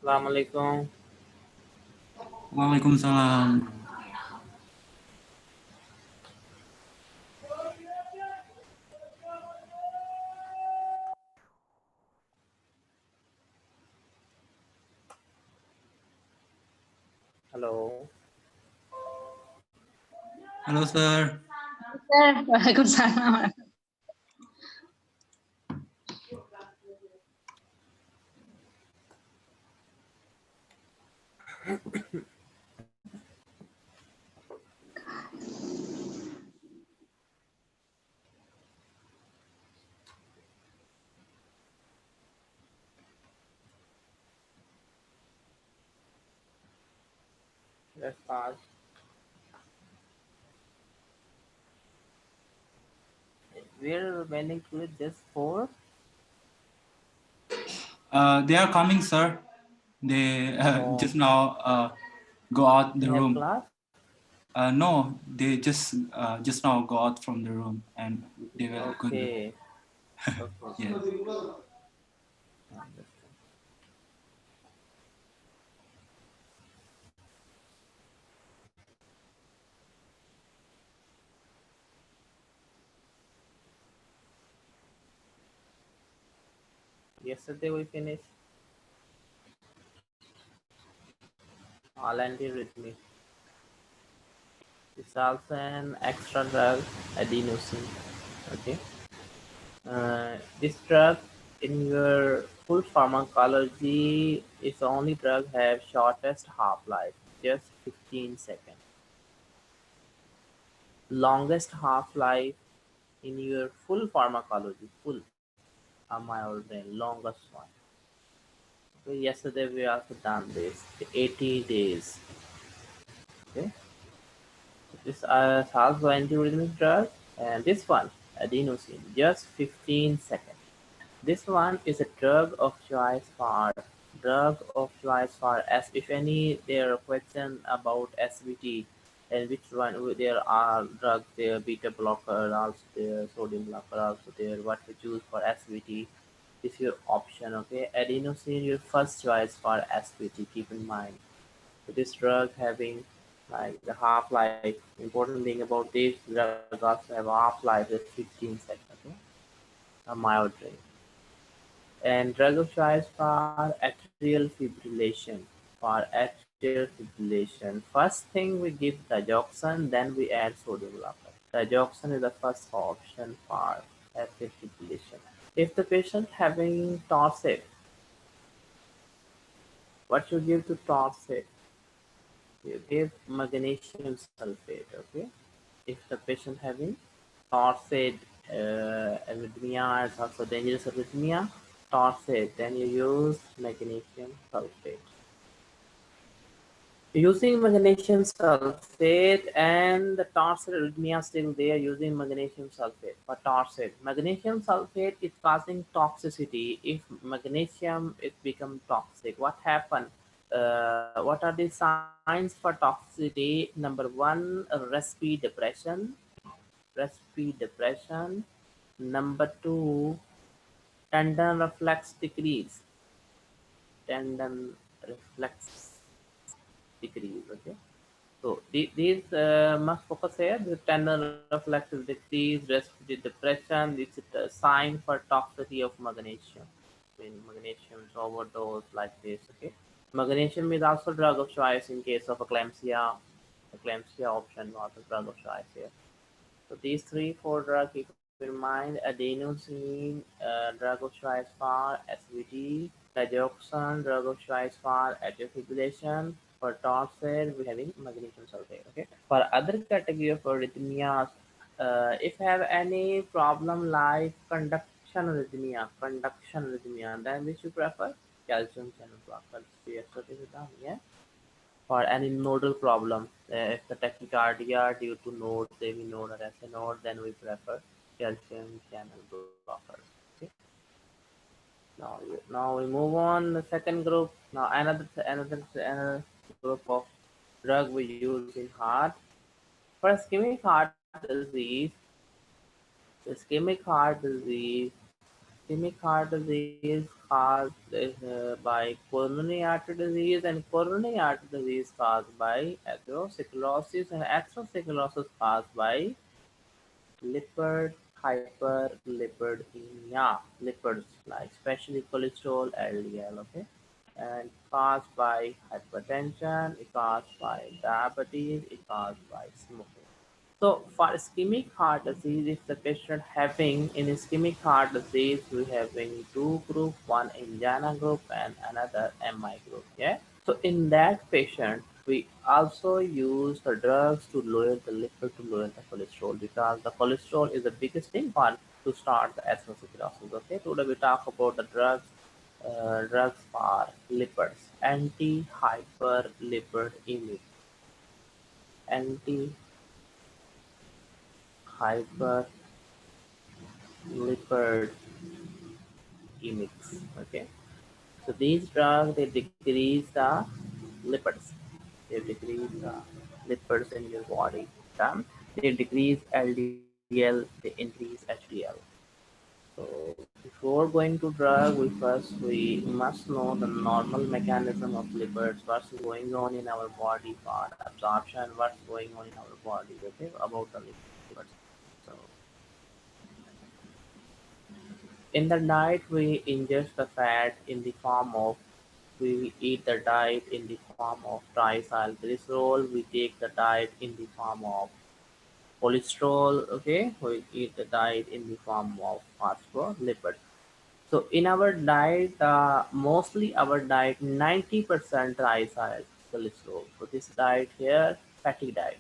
Assalamualaikum. Waalaikumsalam. Hello. Halo, Sir. Sir, Waalaikumsalam. Let's start. We're remaining to just 4. They are coming, sir. They Oh, just now go out they the have room. class? No, they just now go out from the room, and they will go. Okay. Okay. Yeah. Understand. Yesterday we finished hyperlipidemic. It's also an extra drug, adenosine. Okay. This drug in your full pharmacology is the only drug have shortest half-life, just 15 seconds. Longest half-life in your full pharmacology, full amyloid, longest one. So yesterday we also done this, 80 days. Okay, this is also antiarrhythmic drug, and this one, adenosine, just 15 seconds. This one is a drug of choice as if any there are question about SVT and which one there are drugs there, beta blocker also there, sodium blocker also there, what to choose for SVT is your option. Okay, adenosine your first choice for SVT, keep in mind. So this drug having like the half-life, important thing about this drug also have a half-life is 15 seconds. Okay? A mild drink. And drug of choice for atrial fibrillation. First thing we give digoxin, then we add sodium blocker. Digoxin is the first option for atrial fibrillation. If the patient having torsade, what you give to torsade? You give magnesium sulfate. Okay. If the patient having torsade arrhythmia is also dangerous arrhythmia, torsade, then you use magnesium sulfate. Using magnesium sulfate and the torsade arrhythmia still there using magnesium sulfate for torsade. Magnesium sulfate is causing toxicity. If magnesium is become toxic, what happen? What are the signs for toxicity? Number one, respiratory depression. Number two, tendon reflex decrease. Tendon reflex decrease. Okay. So these must focus here. The tendon reflex is decrease, respiratory depression. It's a sign for toxicity of magnesium. When magnesium is overdose like this. Okay. Magnesium is also drug of choice in case of eclampsia. Eclampsia option was a drug of choice here. So these 3-4 drugs keep in mind: adenosine, drug of choice for SVT, digoxin, drug of choice for atrial fibrillation. For torsade, we having magnesium sulfate. Okay. For other category of arrhythmias, if have any problem like conduction arrhythmia, then we should prefer calcium channel blockers. Yes, so this is done. Yeah. For any nodal problem, if the tachycardia due to node, AV node or SA node, then we prefer calcium channel blockers. Okay. Now we move on the second group. Now another group of drug we use in heart. For ischemic heart disease, ischemic heart disease, ischemic heart disease caused by coronary artery disease, and coronary artery disease caused by atherosclerosis, and atherosclerosis caused by lipid hyperlipidemia, lipids like especially cholesterol, LDL, okay, and caused by hypertension, it caused by diabetes, it caused by smoking. So for ischemic heart disease, if the patient having in ischemic heart disease, we having two group, one angina group and another MI group. Yeah. So in that patient, we also use the drugs to lower the lipid, to lower the cholesterol, because the cholesterol is the biggest thing one to start the atherosclerosis. Okay. Today we talk about the drugs for lipids, anti-hyperlipidemic, anti-hyperlipidemics. Okay. So these drugs, they decrease the lipids. They decrease the lipids in your body. Okay? They decrease LDL, they increase HDL. So before going to drug, we must know the normal mechanism of lipids, what's going on in our body for absorption, what's going on in our body, okay, about the lipids. So in the diet, we ingest the fat in the form of, we eat the diet in the form of triacylglycerol, we take the diet in the form of cholesterol, okay, we eat the diet in the form of phospholipids. So in our diet, mostly our diet 90% triacylglycerol. So this diet here, fatty diet.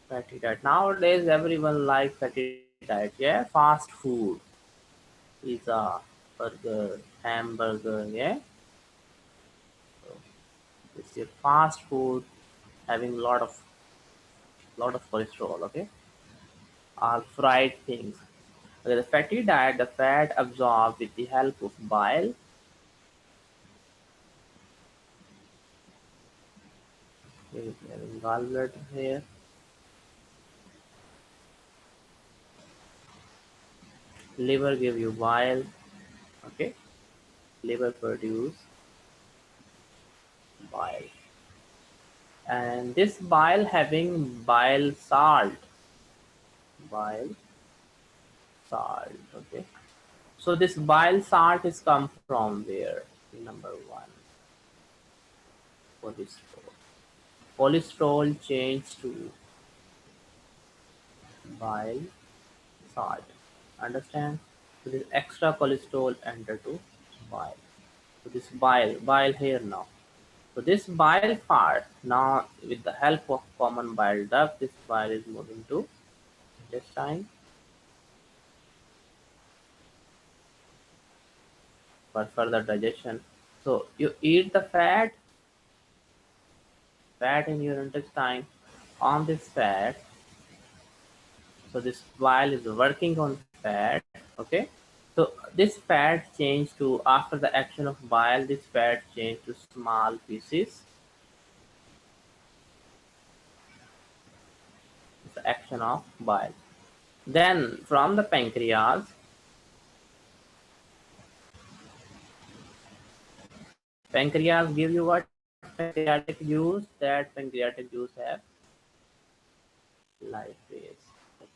Fatty diet. Nowadays, everyone likes fatty diet. Yeah, fast food, pizza, burger, hamburger. Yeah, so it's your fast food having lot of cholesterol. Okay, all fried things. Okay, the fatty diet, the fat absorbed with the help of bile. Okay, having gallbladder here. Liver give you bile. Okay, liver produce bile, and this bile having bile salt. Okay, so this bile salt is come from where? Number one, cholesterol. Cholesterol changed to bile salt. Understand? So this extra cholesterol enter to bile. So this bile here now. So this bile part now, with the help of common bile duct, this bile is moving to intestine for further digestion. So you eat the fat in your intestine. On this fat, so this bile is working on fat. Okay, so this fat change to, after the action of bile, this fat change to small pieces. The action of bile. Then from the pancreas give you what? Pancreatic juice. That pancreatic juice have lipase.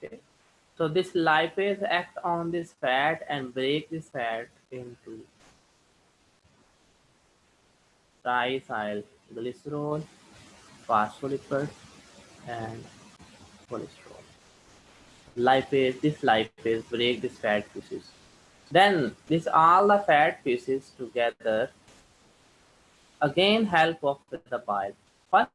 Okay, so this lipase act on this fat and break this fat into triacylglycerol, phospholipids, and cholesterol. This lipase break this fat pieces. Then this all the fat pieces together again help of the bile. First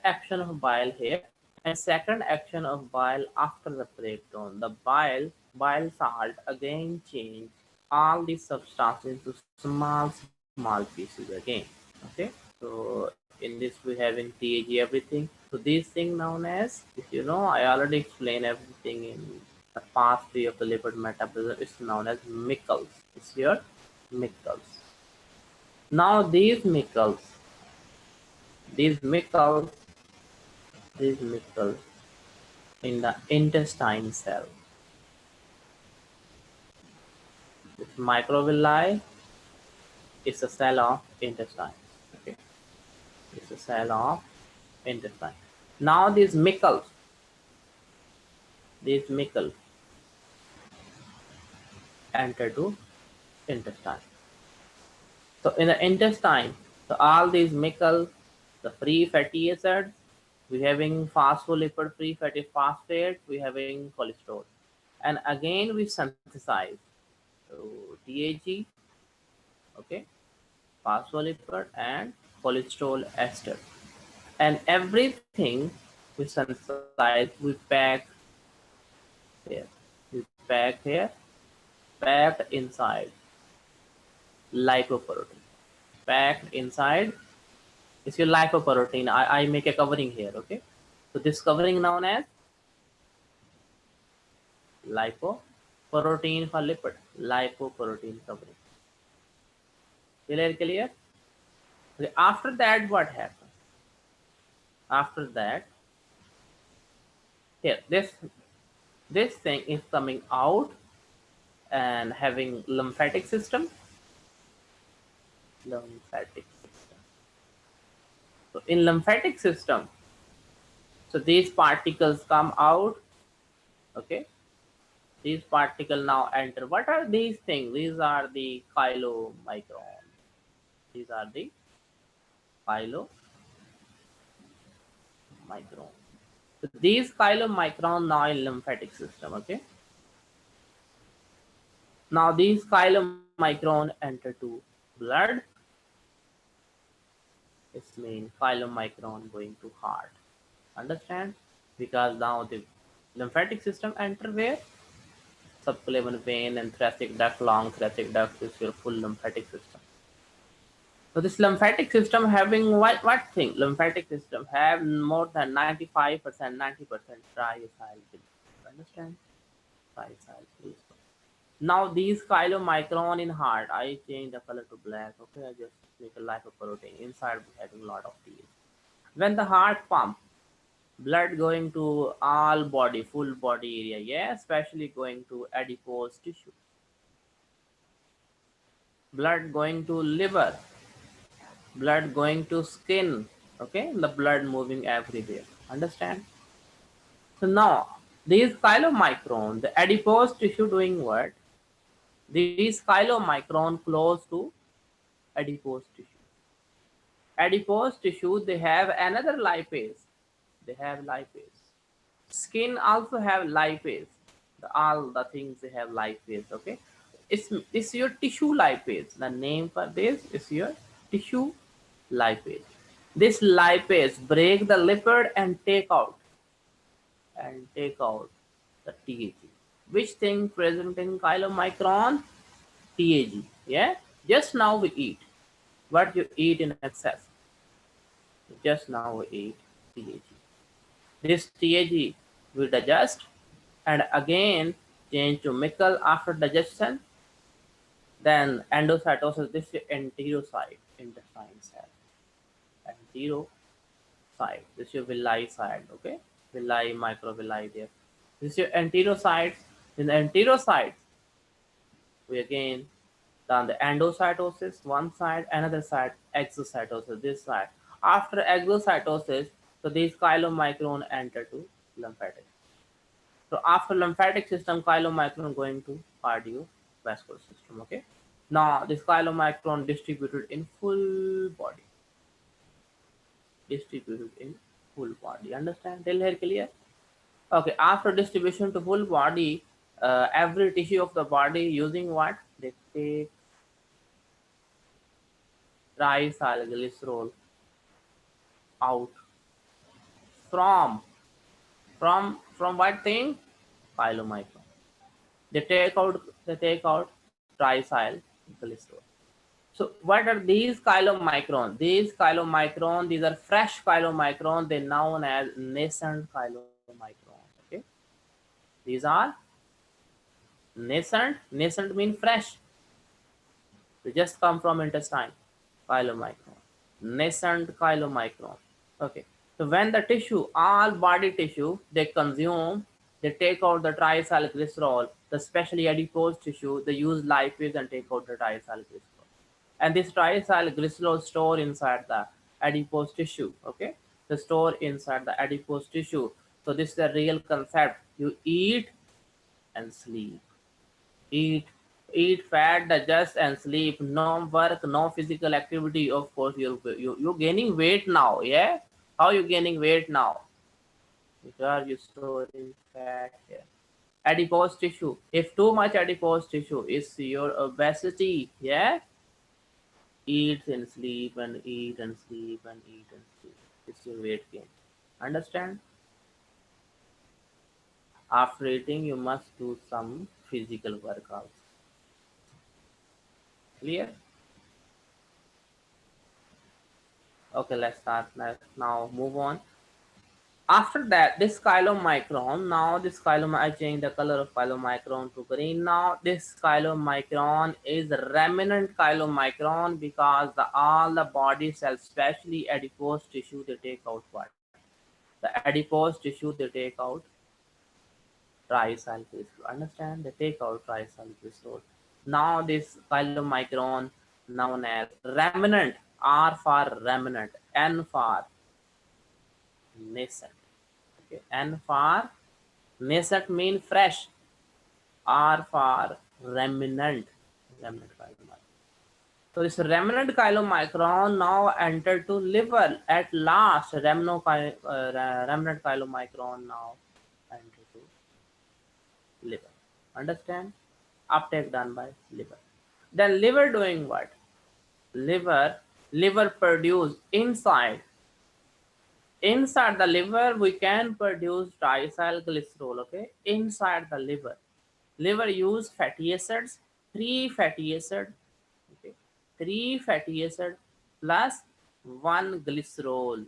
action of bile here, and second action of bile after the breakdown. The bile salt again change all these substances into small pieces again. Okay, so in this we have in TAG everything. So these thing known as, if you know, I already explained everything in the pathway of the lipid metabolism. It's known as Mickels. It's your Mickels. Now these Mickels, in the intestine cell. This microvilli is a cell of intestine. Okay, it's a cell of intestine. Now these Mickles enter to intestine. So in the intestine, so all these Mickle, the free fatty acids, we having phospholipid free fatty phosphate, we having cholesterol. And again we synthesize TAG, okay, phospholipid and cholesterol ester. And everything we synthesize, we pack here. We pack here, packed inside lipoprotein. Packed inside is your lipoprotein. I make a covering here, okay? So this covering known as lipoprotein for lipid, lipoprotein covering. Clear? Okay, after that, what happens? After that, here, this thing is coming out and having lymphatic system. Lymphatic system. So in lymphatic system, so these particles come out, okay? These particles now enter. What are these things? These are the chylomicron. These are the chylomicron. So these chylomicron now in lymphatic system, okay? Now these chylomicron enter to blood. It means chylomicron going to heart. Understand? Because now the lymphatic system enter where? Subclavian vein and thoracic duct, long thoracic duct is your full lymphatic system. So this lymphatic system having what thing? Lymphatic system have more than 95%, 90% triacyl. Understand? Triacyl. Now these chylomicron in heart, I change the color to black. Okay, I just make a lipoprotein inside having a lot of these. When the heart pump, blood going to all body, full body area, yeah, especially going to adipose tissue. Blood going to liver, blood going to skin, okay, the blood moving everywhere. Understand? So now these chylomicron, the adipose tissue doing what? These chylomicron close to adipose tissue. Adipose tissue, they have another lipase. They have lipase. Skin also have lipase. All the things they have lipase. Okay, it's your tissue lipase. The name for this is your tissue lipase. This lipase break the lipid and take out the TAG. Which thing present in chylomicron? TAG. Yeah. Just now we eat. What you eat in excess? Just now we eat TAG. This TAG will digest and again change to Mickle after digestion. Then endocytosis, this is enterocyte, intestine cell. Enterocyte, this is your villi side, okay? Villi, microvilli there. This is your enterocytes. In the enterocytes, we again done the endocytosis, one side, another side, exocytosis, this side. After exocytosis, so these chylomicron enter to lymphatic. So after lymphatic system, chylomicron going to cardiovascular system. Okay. Now this chylomicron distributed in full body. Understand? Till here clear? Okay. After distribution to full body, every tissue of the body using what? They take triacylglycerol out from what thing? Chylomicron. They take out tricyl glycerol. So what are these chylomicron? These chylomicron, these are fresh chylomicron. They're known as nascent chylomicron. Okay, these are nascent. Nascent means fresh. They just come from intestine. Chylomicron, nascent chylomicron. Okay. So when the tissue, all body tissue, they consume, they take out the triacylglycerol especially adipose tissue, they use lipase and take out the triacylglycerol. And this triacylglycerol store inside the adipose tissue. Okay, the store inside the adipose tissue. So this is the real concept. You eat and sleep. Eat, eat fat, digest and sleep. No work, no physical activity. Of course, you're gaining weight now. Yeah, how you gaining weight now? Because you're storing fat here. Adipose tissue. If too much adipose tissue is your obesity, yeah, eat and sleep and eat and sleep and eat and sleep. It's your weight gain. Understand? After eating, you must do some physical workouts. Clear? Okay, let's start. Let's now move on. After that, this chylomicron, now this I change the color of chylomicron to green. Now this chylomicron is remnant chylomicron because all the body cells, especially adipose tissue, they take out what? The adipose tissue, they take out triacylglycerol. Understand? They take out triacylglycerol. Now this chylomicron known as remnant, R for remnant, N for nascent. Okay, N for nascent mean fresh, R for remnant, remnant chylomicron. So this remnant chylomicron now entered to liver at last. Remnant chylomicron now entered to liver. Understand? Uptake done by liver. Then liver doing what? Liver, liver produce inside the liver we can produce triacylglycerol. Okay, inside the liver use fatty acids, three fatty acid, okay, three fatty acid plus one glycerol,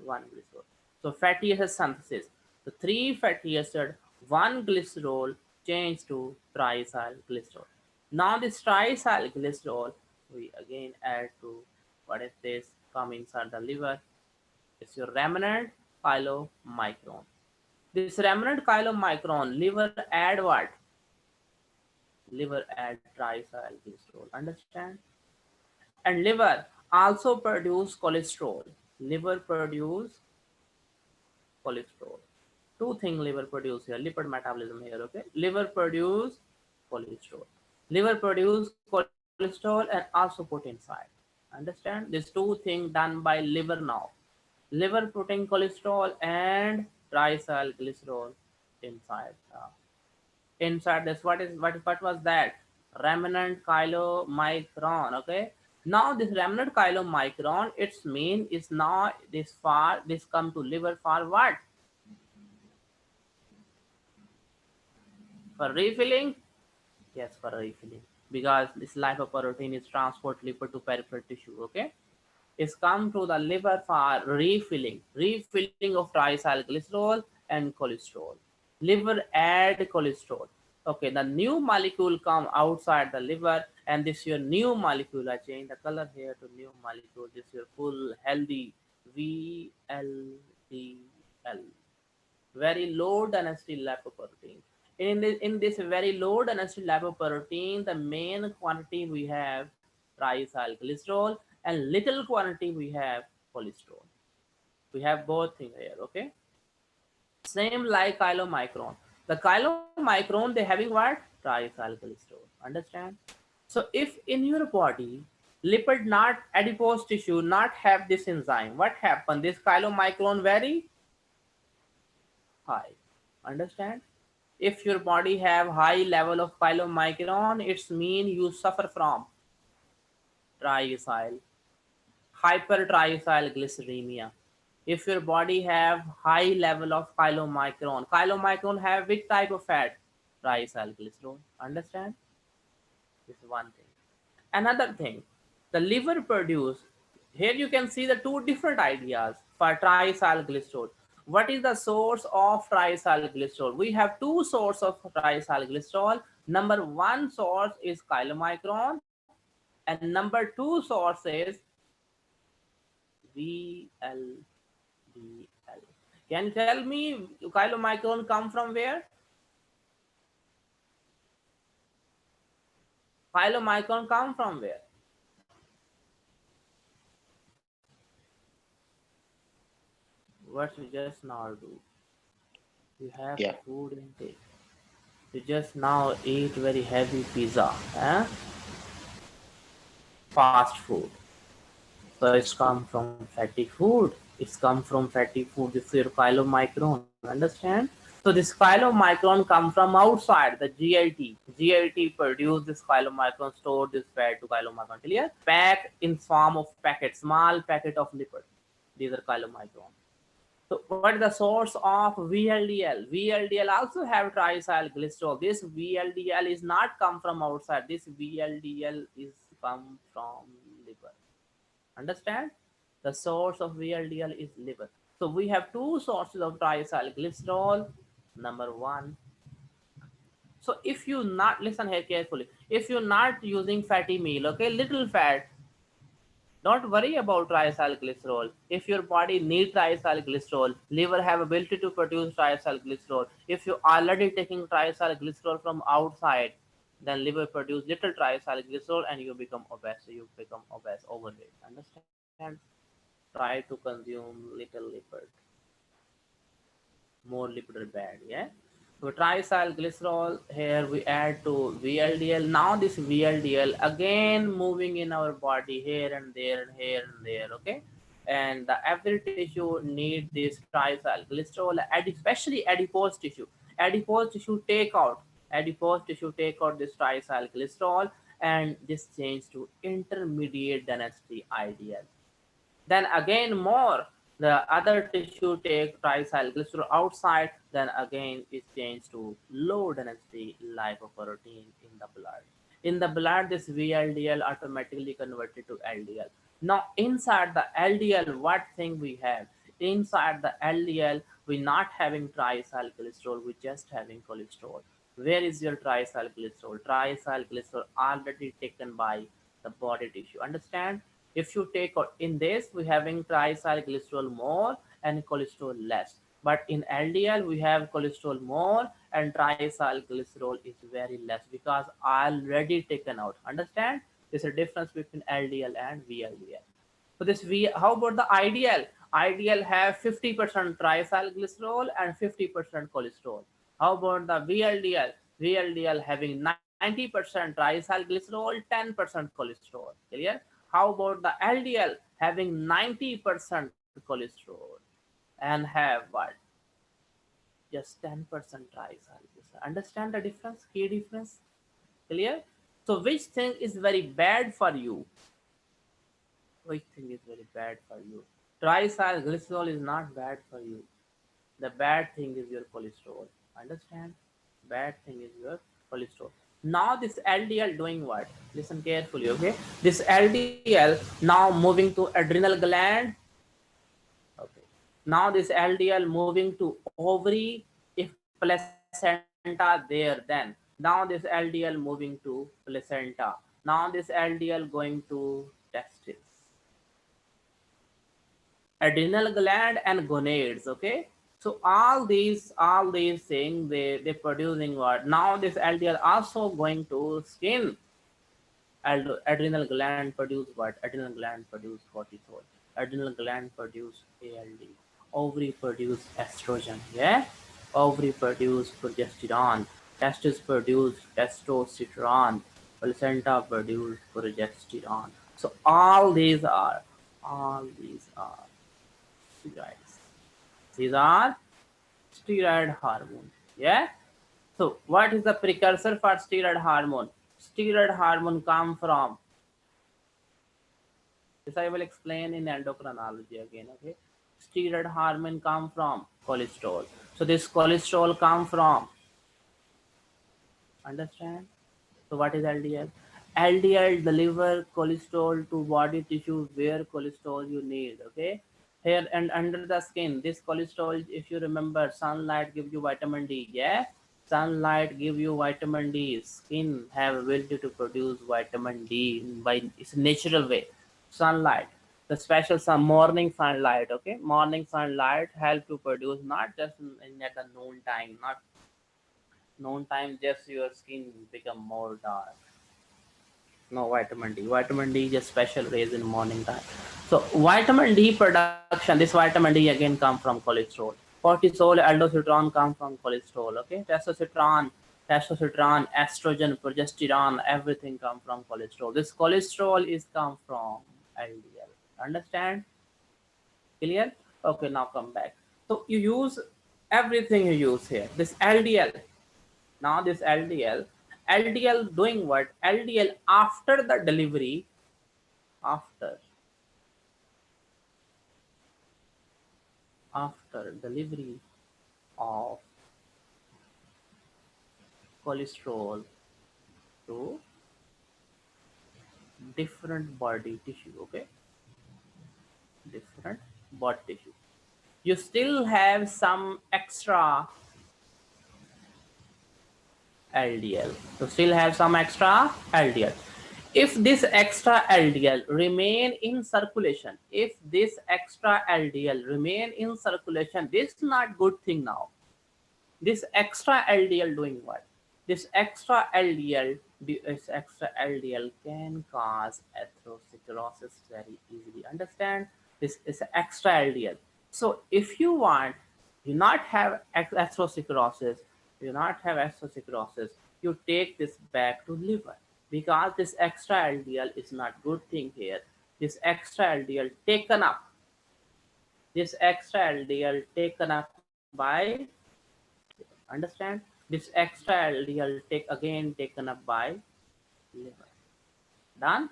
one glycerol. So fatty acid synthesis, so three fatty acid, one glycerol change to triacylglycerol. Now this triacylglycerol we again add to what is this, come inside the liver. It's your remnant chylomicron. This remnant chylomicron, liver add what? Liver add triacylglycerol. Understand? And liver also produce cholesterol. Liver produce cholesterol. Two things liver produce here. Lipid metabolism here. Okay. Liver produce cholesterol. Liver produce cholesterol and also put inside. Understand? These two things done by liver now. Liver putting cholesterol and triacylglycerol inside. Inside this, what was that? Remnant chylomicron. Okay. Now this remnant chylomicron, its main is now this come to liver for what? For refilling. Yes, for refilling, because this lipoprotein is transport lipid to peripheral tissue. Okay, is come to the liver for refilling of triacylglycerol and cholesterol. Liver add cholesterol. Okay, the new molecule come outside the liver, and this your new molecule. I change the color here to new molecule. This your full healthy VLDL, very low density lipoprotein. In this very low density lipoprotein, the main quantity we have triacylglycerol and little quantity we have cholesterol. We have both things here. Okay, same like chylomicron. The chylomicron, they having what? Triacylglycerol. Understand? So if in your body lipid not adipose tissue not have this enzyme, what happen? This chylomicron very high. Understand? If your body have high level of chylomicron, it's mean you suffer from triacyl, hypertriacylglyceremia. If your body have high level of chylomicron have which type of fat? Triacylglycerol. Understand? This is one thing. Another thing, the liver produce, here you can see the two different ideas for triacylglycerol. What is the source of triacylglycerol? We have two sources of triacylglycerol. Number one source is chylomicron, and number two source is VLDL. Can you tell me chylomicron come from where? Chylomicron come from where? What you just now do? You have the Yeah. food intake. You just now eat very heavy pizza, fast food. So it's come from fatty food. It's come from fatty food. This is your chylomicron. Understand? So this chylomicron come from outside the GIT. GIT produce this chylomicron, store this fat to chylomicron. Clear? Pack in form of packet, small packet of lipid. These are chylomicron. So what is the source of VLDL? VLDL also have triacylglycerol. This VLDL is not come from outside. This VLDL is come from liver. Understand? The source of VLDL is liver. So we have two sources of triacylglycerol. Number one. So if you not listen here carefully, if you're not using fatty meal, okay, little fat, don't worry about triacylglycerol. If your body needs triacylglycerol, liver have ability to produce triacylglycerol. If you already taking triacylglycerol from outside, then liver produce little triacylglycerol and you become obese. You become obese, overweight. Understand? Try to consume little lipid. More lipid are bad, yeah. So triacylglycerol here we add to VLDL. Now this VLDL again moving in our body here and there and here and there, okay. And the every tissue need this triacylglycerol, especially adipose tissue. Adipose tissue take out. Adipose tissue take out this triacylglycerol, and this change to intermediate density IDL. Then again more, the other tissue take triacylglycerol outside, then again it changes to low density lipoprotein in the blood. In the blood, this VLDL automatically converted to LDL. Now inside the LDL, what thing we have? Inside the LDL, we not having triacylglycerol, we just having cholesterol. Where is your triacylglycerol? Triacylglycerol already taken by the body tissue. Understand? If you take in this, we having triacylglycerol more and cholesterol less. But in LDL, we have cholesterol more and triacylglycerol is very less because already taken out. Understand? There's a difference between LDL and VLDL. So this how about the IDL? IDL have 50% triacylglycerol and 50% cholesterol. How about the VLDL? VLDL having 90% triacylglycerol, 10% cholesterol. Clear? How about the LDL having 90% cholesterol and have what? Just 10% triacylglycerol. Understand the difference? Key difference? Clear? So which thing is very bad for you? Which thing is very bad for you? Triacylglycerol is not bad for you. The bad thing is your cholesterol. Understand? Bad thing is your cholesterol. Now this LDL doing what? Listen carefully, okay? This LDL now moving to adrenal gland. Okay. Now this LDL moving to ovary. If placenta there, then now this LDL moving to placenta. Now this LDL going to testes, adrenal gland and gonads, okay. So all these things they producing what? Now this LDL also going to skin. Adrenal gland produce what? Adrenal gland produce cortisol. Adrenal gland produce ALD. Ovary produce estrogen, yeah. Ovary produce progesterone. Testes produce testosterone. Placenta produce progesterone. So all these are steroids. These are steroid hormones. Yeah. So what is the precursor for steroid hormone? Steroid hormone come from, this I will explain in endocrinology again. Okay. Steroid hormone come from cholesterol. So this cholesterol come from, understand? So what is LDL? LDL deliver cholesterol to body tissue where cholesterol you need. Okay. Here and under the skin, this cholesterol, if you remember, sunlight give you vitamin D. Yeah. Sunlight give you vitamin D. Skin have ability to produce vitamin D by its natural way. Sunlight. The special sun, morning sunlight. Okay. Morning sunlight help to produce not just at the noon time, not noon time just your skin become more dark. No vitamin D. Vitamin D is special rays in morning time. So vitamin D production, this vitamin D again come from cholesterol. Cortisol, aldosterone come from cholesterol. Okay, testosterone, estrogen, progesterone, everything come from cholesterol. This cholesterol is come from LDL. Understand? Clear? Okay, now come back. So you use everything you use here. This LDL. Now this LDL doing what? LDL after the delivery, after after delivery of cholesterol to different body tissue. Okay, different body tissue. You still have some extra LDL. You still have some extra LDL. If this extra LDL remain in circulation, if this extra LDL remain in circulation, this is not good thing now. This extra LDL doing what? This extra LDL can cause atherosclerosis very easily. Understand? This is extra LDL. So if you want, you not have atherosclerosis, you take this back to liver, because this extra LDL is not good thing here. This extra LDL taken up, this extra LDL taken up by, understand, this extra LDL taken up by liver. Done.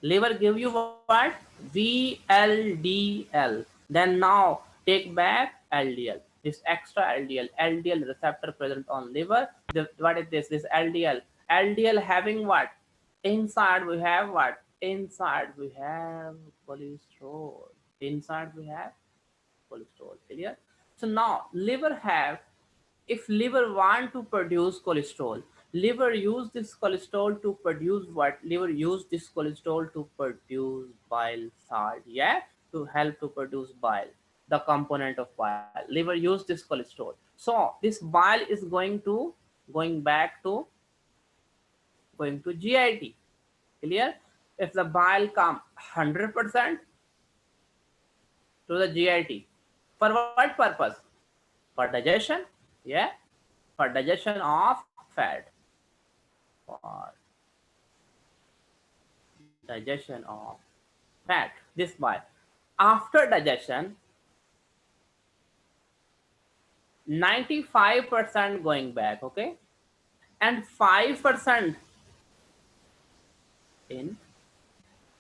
Liver give you what? VLDL. Then now take back LDL. This extra LDL receptor present on liver. What is this? This LDL having what? Inside we have what? Inside we have cholesterol. Inside we have cholesterol. Clear? So now liver have, if liver want to produce cholesterol, liver use this cholesterol to produce what? Liver use this cholesterol to produce bile salt. Yeah, to help to produce bile, the component of bile. Liver use this cholesterol. So this bile is going back to GIT. Clear? If the bile come 100% to the GIT, for what purpose? For digestion. Yeah, for digestion of fat, for digestion of fat, this bile. After digestion, 95% going back. Okay, and 5% in,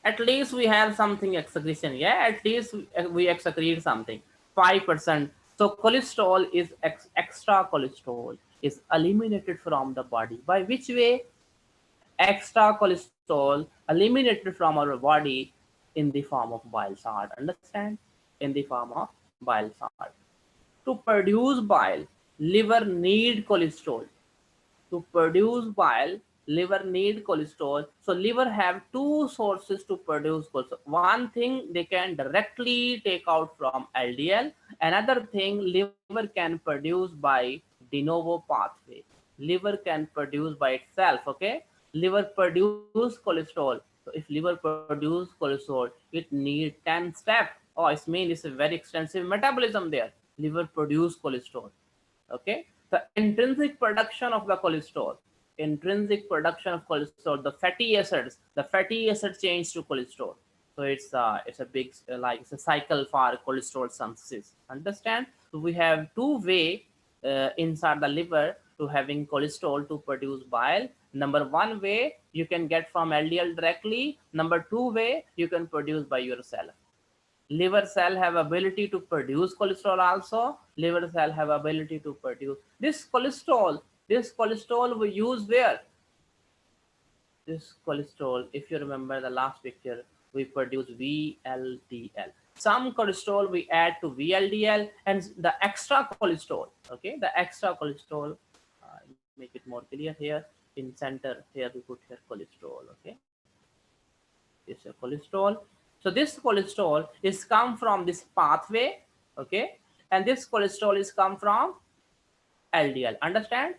at least we have something excretion. Yeah, at least we excrete something. 5%. So cholesterol is extra cholesterol is eliminated from the body. By which way? Extra cholesterol eliminated from our body in the form of bile salt. Understand? In the form of bile salt. To produce bile, liver need cholesterol. To produce bile, liver need cholesterol. So liver have two sources to produce cholesterol. One thing they can directly take out from LDL. Another thing liver can produce by de novo pathway. Liver can produce by itself. Okay, liver produce cholesterol. So if liver produce cholesterol, it need 10 steps. Oh, it means it's a very extensive metabolism there. Liver produce cholesterol. Okay, the intrinsic production of cholesterol, the fatty acids change to cholesterol. So it's a big like it's a cycle for cholesterol synthesis. Understand? So we have two way inside the liver to having cholesterol to produce bile. Number one way you can get from LDL directly. Number two way you can produce by yourself. Liver cell have ability to produce cholesterol also. Liver cell have ability to produce this cholesterol we use where? This cholesterol, if you remember the last picture, we produce VLDL. Some cholesterol we add to VLDL, and the extra cholesterol, okay, the extra cholesterol, make it more clear here. In center here we put here cholesterol. Okay, this is cholesterol. So this cholesterol is come from this pathway. Okay, and this cholesterol is come from LDL. Understand?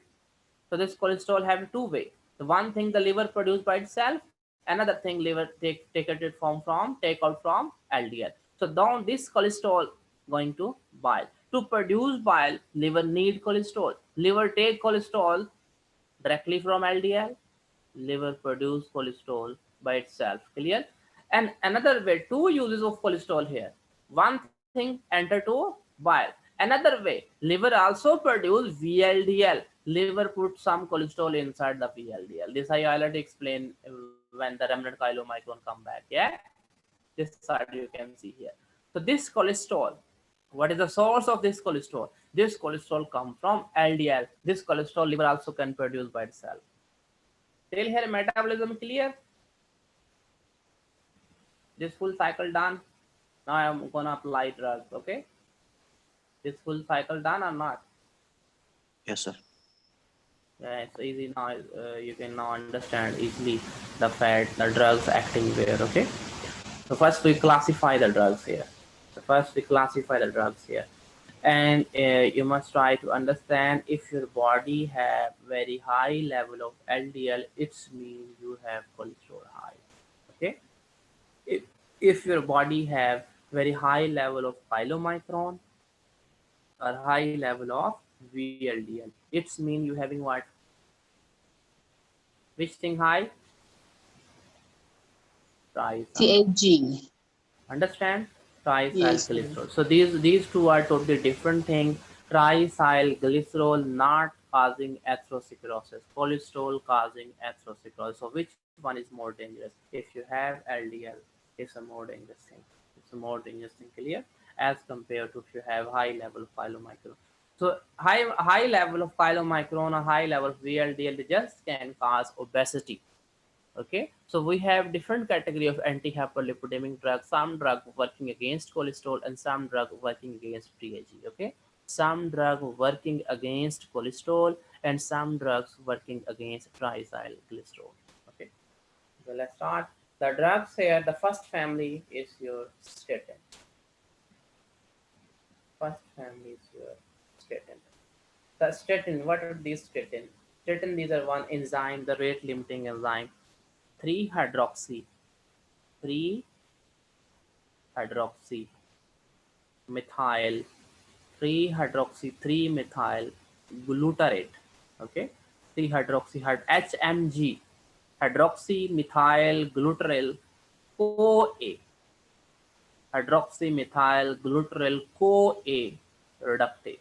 So this cholesterol have two way. The one thing the liver produce by itself, Another thing, liver take it from take out from LDL. So down this cholesterol going to bile. To produce bile, liver need cholesterol. Liver take cholesterol directly from LDL. Liver produce cholesterol by itself. Clear? And another way, two uses of cholesterol here. One thing, enter to bile. Another way, liver also produce VLDL. Liver put some cholesterol inside the VLDL. This I already explained when the remnant chylomicron come back. Yeah, this side you can see here. So this cholesterol, what is the source of this cholesterol? This cholesterol come from LDL. This cholesterol liver also can produce by itself. Till here metabolism clear. This full cycle done. Now I am gonna apply drugs. Okay, this full cycle done or not? Yes, sir. Yeah, it's easy now. You can now understand easily the fat, the drugs acting where. Okay, so first we classify the drugs here. And you must try to understand, if your body have very high level of LDL, it's mean you have cholesterol high. Okay, if, if your body have very high level of chylomicron or high level of VLDL, it's mean you having what? Which thing high? Tricycle. CAG. Understand? Yes, sir. Triacylglycerol. So these two are totally different thing. Triacylglycerol not causing atherosclerosis. Cholesterol causing atherosclerosis. So which one is more dangerous? If you have LDL, it's a more dangerous thing. It's a more dangerous thing, clear? As compared to if you have high level of chylomicron. So high level of chylomicron or high level of VLDL, they just can cause obesity. Okay, so we have different category of anti-hyperlipidemic drugs. Some drug working against cholesterol and some drug working against TAG. Okay, some drug working against cholesterol and some drugs working against triacylglycerol. Okay, so let's start. The drugs here, the first family is your statin. First family is your statin. The statin, what are these statin? Statin, these are one enzyme, the rate limiting enzyme, 3 hydroxy 3 hydroxy methyl 3 hydroxy 3 methyl glutarate. Okay, 3 hydroxy HMG, hydroxy methyl glutarate CoA, hydroxy methyl glutarate CoA reductase.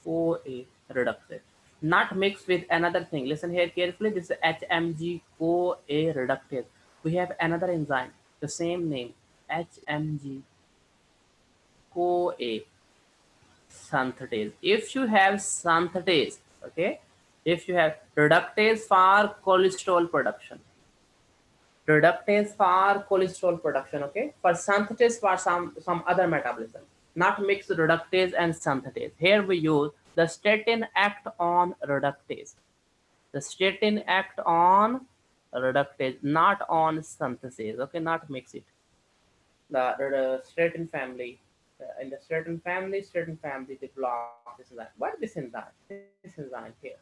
CoA reductase, not mixed with another thing. Listen here carefully. This is HMG CoA reductase. We have another enzyme, the same name, HMG CoA synthetase. If you have synthetase, okay, if you have reductase for cholesterol production, okay, for synthetase for some other metabolism, not mixed reductase and synthetase. Here we use the statin act on reductase. The statin act on reductase, not on synthesis. Okay, not mix it. The statin family, in the statin family, they block this enzyme. What is this enzyme? This enzyme here.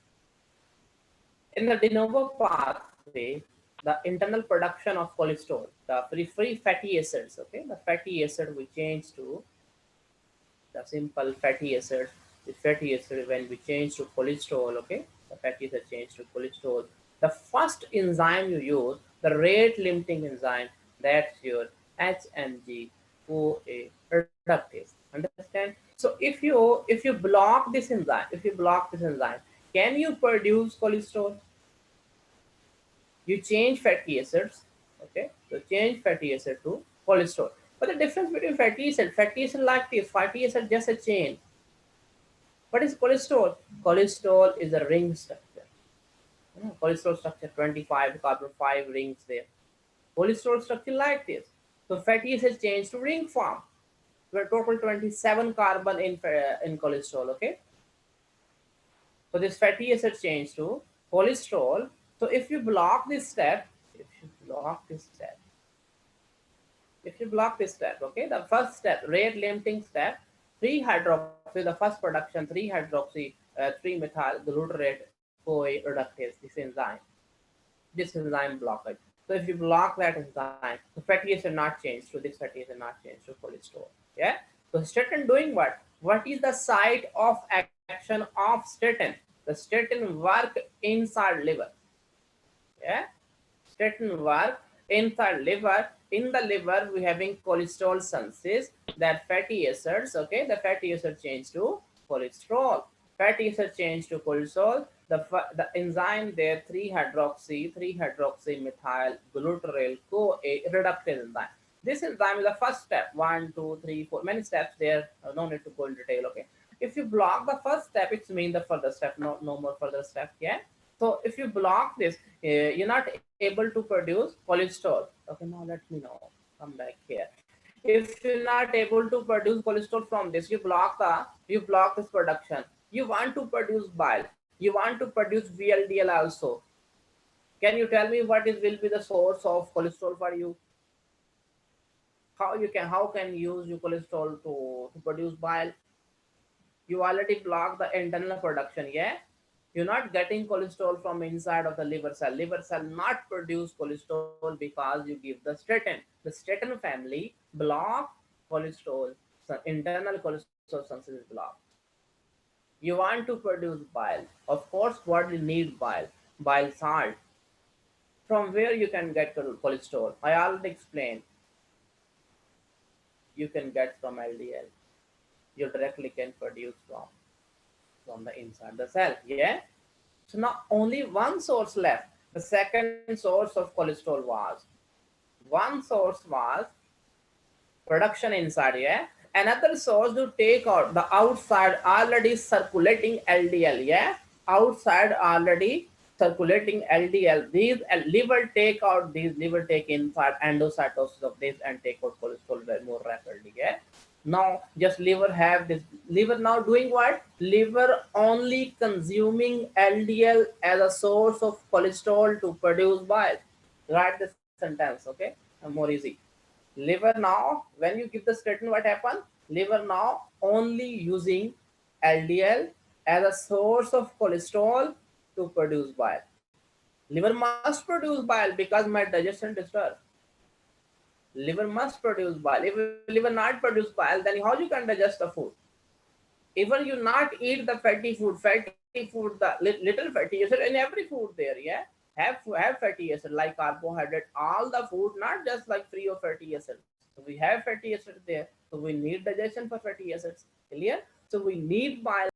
In the de novo pathway, the internal production of cholesterol, the free fatty acids, okay, the fatty acid we change to the simple fatty acid. The fatty acid, when we change to cholesterol, okay, the fatty acid change to cholesterol. The first enzyme you use, the rate limiting enzyme, that's your HMG CoA reductase. Understand? So if you block this enzyme, can you produce cholesterol? You change fatty acids, okay? So change fatty acid to cholesterol. But the difference between fatty acid like this, fatty acid just a chain. What is cholesterol? Cholesterol is a ring structure. Cholesterol structure 25 carbon 5 rings there. Cholesterol structure like this. So fatty acid change to ring form. Where total 27 carbon in cholesterol. Okay. So this fatty acid change to cholesterol. So if you block this step, okay, the first step, rate limiting step, 3 hydroxy, the first production, 3 hydroxy, 3 methyl glutarate CoA reductase, this enzyme block it. So if you block that enzyme, the fatty acid not changed to this fatty acid not changed to cholesterol. Yeah. So statin doing what? What is the site of action of statin? The statin work inside liver. Yeah. Statin work inside liver. In the liver, we having cholesterol synthesis, that fatty acids. Okay, the fatty acid change to cholesterol. Fatty acid change to cholesterol. The enzyme there 3 hydroxy methyl glutarate CoA reductase enzyme. This enzyme is the first step. One, two, three, four. Many steps there. No need to go in detail. Okay. If you block the first step, it's mean the further step. No more further step. Yeah. So if you block this, you're not able to produce cholesterol. Okay, now let me know. Come back here. If you're not able to produce cholesterol from this, you block this production. You want to produce bile. You want to produce VLDL also. Can you tell me what is will be the source of cholesterol for you? How can you use your cholesterol to produce bile? You already block the internal production. Yeah, you're not getting cholesterol from inside of the liver cell not produce cholesterol because you give the statin family block cholesterol. So internal cholesterol synthesis block. You want to produce bile, of course body need bile salt. From where you can get cholesterol? I already explained. You can get from LDL. You directly can produce from the inside the cell. Yeah. So now only one source left. The second source of cholesterol was production inside. Yeah. Another source to take out the outside already circulating LDL. Yeah. Outside already circulating LDL. These liver take out these liver take inside endocytosis of this and take out cholesterol very more rapidly. Yeah. Now just liver have this liver now doing what? Liver only consuming LDL as a source of cholesterol to produce bile. Write the sentence. Okay, more easy. Liver now, when you give the statin, what happen? Liver now only using LDL as a source of cholesterol to produce bile. Liver must produce bile because my digestion disturbed. Liver must produce bile. If liver not produce bile, then how you can digest the food? Even you not eat the fatty food, the little fatty acid in every food there. Yeah, have fatty acid like carbohydrate, all the food, not just like free of fatty acid. So we have fatty acid there. So we need digestion for fatty acids. Clear? So we need bile